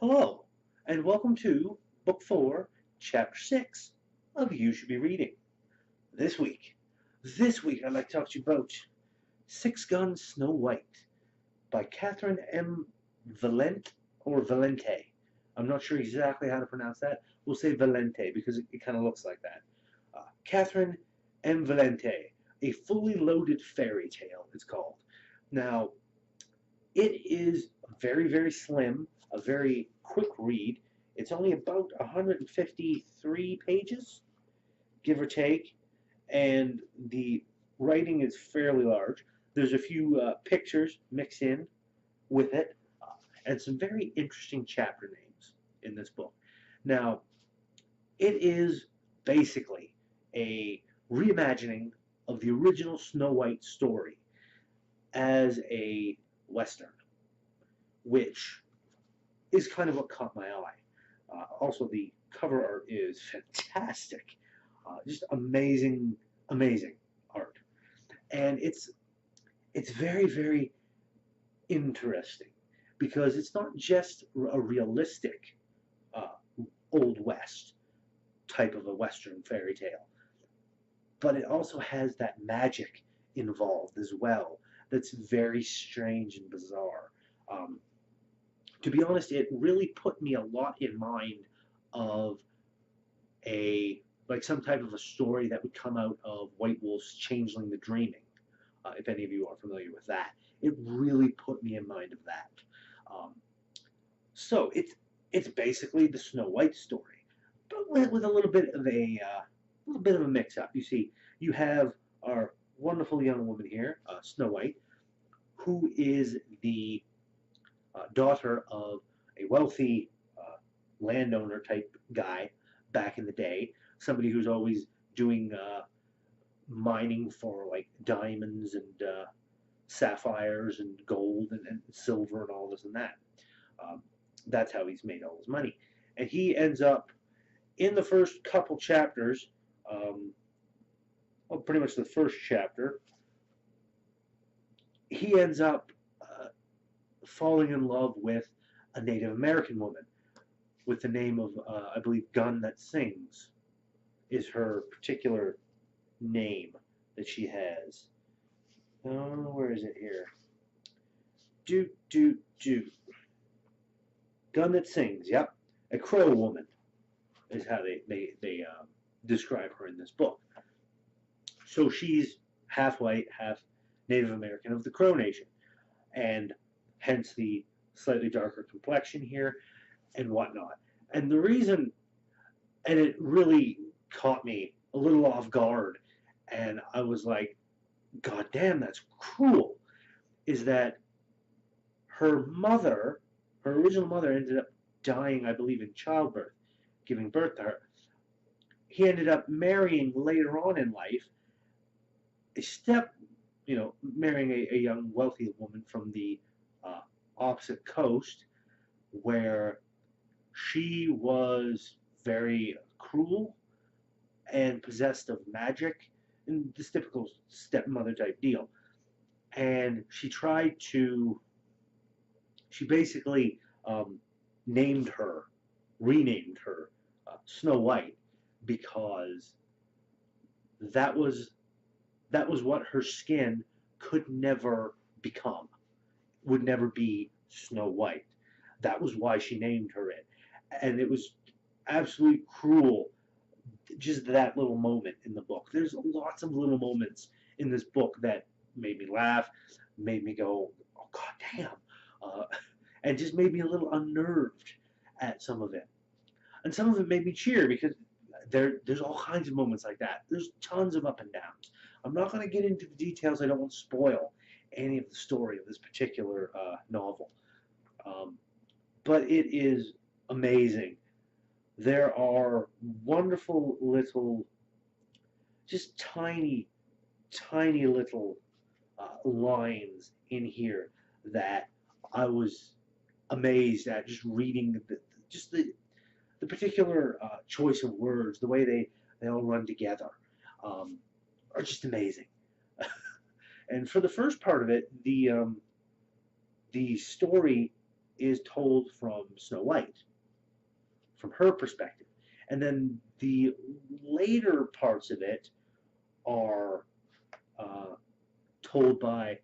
Hello, and welcome to Book 4, Chapter 6 of You Should Be Reading. This week, I'd like to talk to you about Six Gun Snow White by Catherine M. Valente. I'm not sure exactly how to pronounce that. We'll say Valente because it kind of looks like that. Catherine M. Valente, A Fully Loaded Fairy Tale, it's called. Now, it is very, very slim, a very quick read. It's only about 153 pages, give or take, and the writing is fairly large. There's a few pictures mixed in with it, and some very interesting chapter names in this book. Now, it is basically a reimagining of the original Snow White story as a Western, which is kind of what caught my eye. Also, the cover art is fantastic. Just amazing, amazing art. And it's very, very interesting because it's not just a realistic uh, Old West type of a Western fairy tale, but it also has that magic involved as well that's very strange and bizarre. Um, to be honest, it really put me a lot in mind of a like some type of a story that would come out of White Wolf's Changeling the Dreaming. If any of you are familiar with that, it really put me in mind of that. Um, so it's basically the Snow White story, but with a little bit of a mix-up. You see, you have our wonderful young woman here, Snow White, who is the daughter of a wealthy landowner type guy back in the day, somebody who's always doing mining for like diamonds and sapphires and gold and silver and all this and that. Um, that's how he's made all his money. And he ends up in the first couple chapters, well, pretty much the first chapter, he ends up falling in love with a Native American woman with the name of, I believe, Gun That Sings is her particular name that she has. Oh, where is it here? Do. Gun That Sings, yep. A Crow woman is how they describe her in this book. So she's half white, half Native American of the Crow Nation, and hence the slightly darker complexion here and whatnot. And the reason, and it really caught me a little off guard, and I was like, God damn, that's cruel, is that her original mother ended up dying, I believe, in childbirth, giving birth to her. He ended up marrying later on in life a marrying a young wealthy woman from the uh, opposite coast where she was very cruel and possessed of magic and this typical stepmother type deal. And she basically named her, renamed her Snow White because that was what her skin could never become, would never be Snow White. That was why she named her it. And it was absolutely cruel, just that little moment in the book. There's lots of little moments in this book that made me laugh, made me go, oh, God damn, and just made me a little unnerved at some of it. And some of it made me cheer because there's all kinds of moments like that. There's tons of up and downs. I'm not going to get into the details. I don't want to spoil any of the story of this particular novel. Um, but it is amazing. There are wonderful little, just tiny, tiny little lines in here that I was amazed at just reading just the particular choice of words, the way they all run together, are just amazing. And for the first part of it, the story is told from Snow White, from her perspective. And then the later parts of it are uh, told by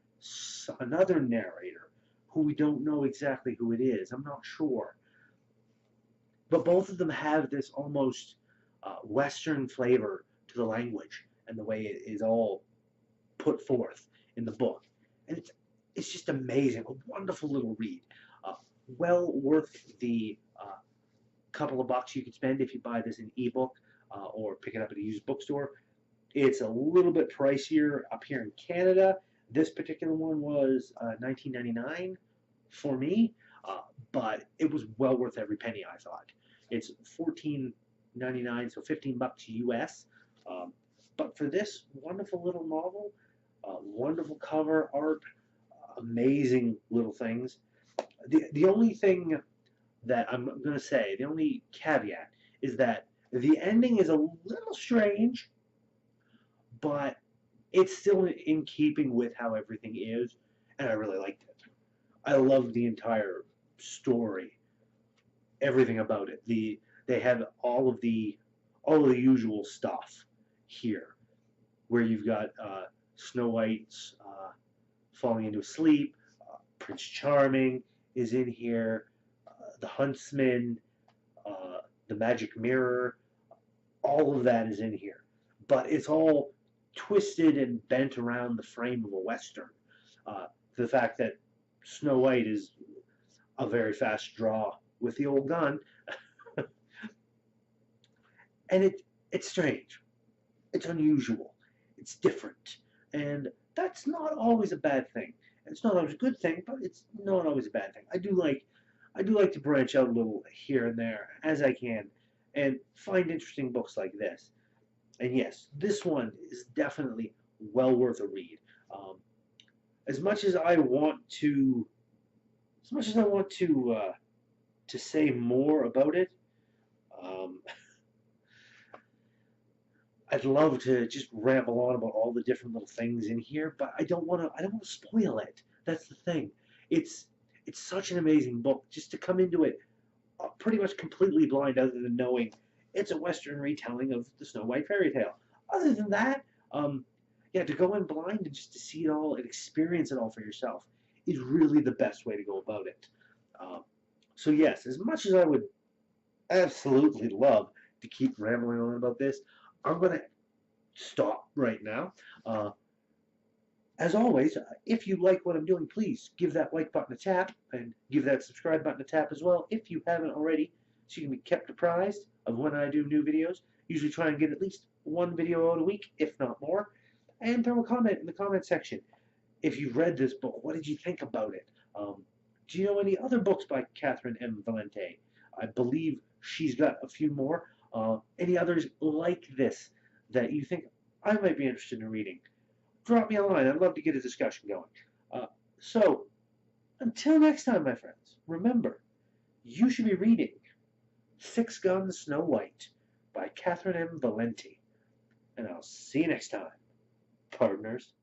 another narrator who we don't know exactly who it is. I'm not sure. But both of them have this almost Western flavor to the language and the way it is all put forth in the book. And it's just amazing. A wonderful little read. Uh, well worth the couple of bucks you could spend if you buy this in ebook or pick it up at a used bookstore. It's a little bit pricier up here in Canada. This particular one was $19.99 for me, but it was well worth every penny, I thought. It's $14.99, so 15 bucks US. But for this wonderful little novel, wonderful cover art, amazing little things. The only thing that I'm going to say, the only caveat, is that the ending is a little strange, but it's still in keeping with how everything is, and I really liked it. I loved the entire story, everything about it. They have all of the usual stuff here, where you've got Snow White's falling into sleep, Prince Charming is in here, the Huntsman, the Magic Mirror, all of that is in here, but it's all twisted and bent around the frame of a Western. Uh, the fact that Snow White is a very fast draw with the old gun, and it's strange, it's unusual, it's different, and that's not always a bad thing. It's not always a good thing, but it's not always a bad thing. I do like to branch out a little here and there as I can, and find interesting books like this. And yes, this one is definitely well worth a read. Um, as much as I want to, as much as I want to say more about it, um, I'd love to just ramble on about all the different little things in here, but I don't want to. I don't want to spoil it. That's the thing. It's it's such an amazing book. Just to come into it pretty much completely blind, other than knowing it's a Western retelling of the Snow White fairy tale. Other than that, yeah, to go in blind and just to see it all and experience it all for yourself is really the best way to go about it. So yes, as much as I would absolutely love to keep rambling on about this, I'm going to stop right now. Uh, as always, if you like what I'm doing, please give that like button a tap and give that subscribe button a tap as well if you haven't already, so you can be kept apprised of when I do new videos. Usually try and get at least one video out a week, if not more. And throw a comment in the comment section. If you've read this book, what did you think about it? Do you know any other books by Catherine M. Valente? I believe she's got a few more. Any others like this that you think I might be interested in reading? Drop me a line. I'd love to get a discussion going. So, until next time, my friends, remember, you should be reading Six Guns Snow White by Catherine M. Valente. And I'll see you next time, partners.